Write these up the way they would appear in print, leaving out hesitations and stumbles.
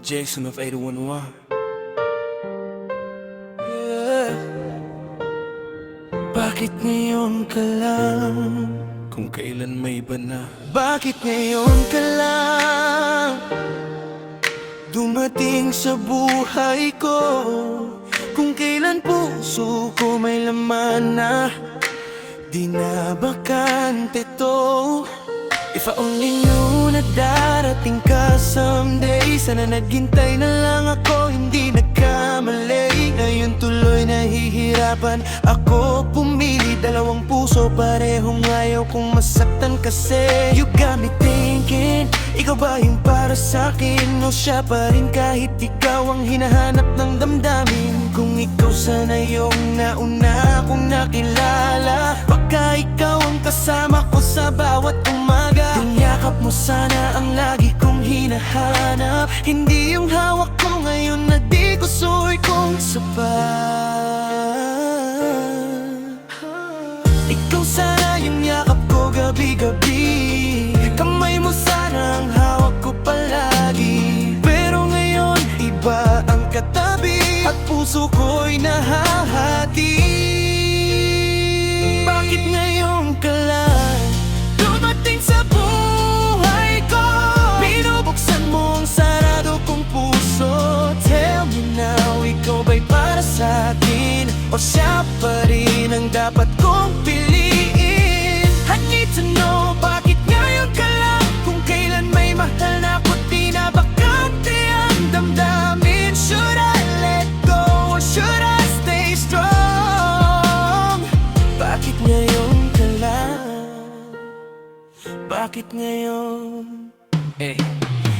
Jason of 8111. Yeah. Bakit ngayon ka lang? Kung kailan may iba na. Bakit ngayon ka lang dumating sa buhay ko? Kung kailan puso ko may laman na di na bakante to. If I only knew na darating ka someday, sana naghintay na lang ako, hindi nagkamali. Ngayon tuloy nahihirapan ako pumili. Dalawang puso parehong ayaw kong masaktan kasi you got me thinking, ikaw ba yung para sa'kin? O siya pa rin kahit ikaw ang hinahanap ng damdamin? Kung ikaw sana yung nauna kong nakilala, baka ikaw ang kasama ko sa bawat umaga. Yung yakap mo sana ang lagi kong hinahanap, hindi yung hawak ko ngayon na di gusto'y kong sapat. Ikaw sana yung yakap ko gabi-gabi, kamay mo sana ang hawak ko palagi. Pero ngayon iba ang katabi at puso ko'y nahahati. Bakit ngayon ka lang dumating sa buhay ko? Binubuksan mo ang sarado kong puso. Tell me now, ikaw ba'y para sa'kin? O siya pa rin ang dapat kong piliin? I need to know, bakit ngayon ka lang? Kung kailan may mahal na ako, di na bakante ang damdamin. Should I let go or should I stay strong? Bakit ngayon ka lang? Bakit ngayon?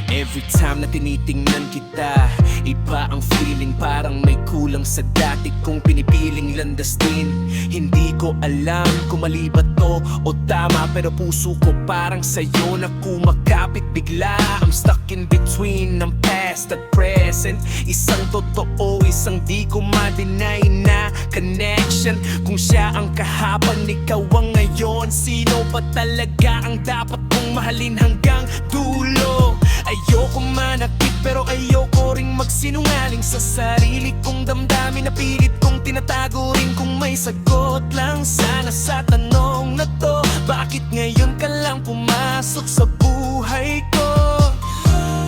Every time na tinitingnan kita, iba ang feeling, parang may kulang sa dati kong pinipiling landas din. Hindi ko alam kung mali ba to o tama, pero puso ko parang sa'yo na kumakapit bigla. I'm stuck in between ng past at present, isang totoo, isang di ko ma-deny na connection. Kung siya ang kahapon, ikaw ang ngayon, sino pa talaga ang dapat kong mahalin hanggang dulo? Ayoko manakit pero ayoko ring magsinungaling sa sarili kong damdamin na pilit kong tinatago rin. Kung may sagot lang sana sa tanong na to, bakit ngayon ka lang pumasok sa buhay ko?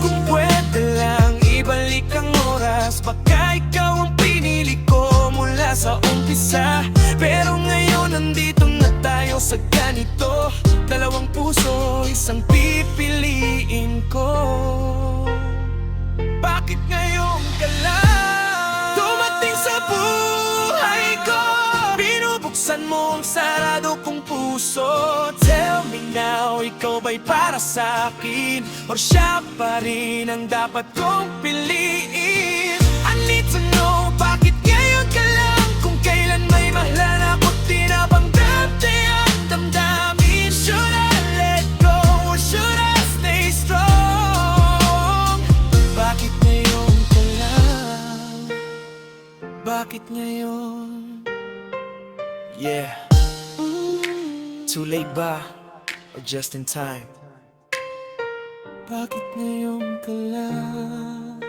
Kung pwede lang ibalik ang oras, baka ikaw ang pinili ko mula sa umpisa. Pero ngayon nandito na tayo sa ganito, dalawang puso, isang pipiliin ko. Bakit ngayon ka lang dumating sa buhay ko? Binubuksan mo ang sarado kong puso. Tell me now, ikaw ba'y para sa'kin? O siya pa rin ang dapat kong piliin? I need to know, bakit ngayon ka lang? Kung kailan may mahal ako, tinabang-dante ang damdamin. Should I let go or should I stay strong? Bakit ngayon ka lang? Bakit ngayon? Yeah. Too late ba? Or just in time? Bakit ngayon ka lang?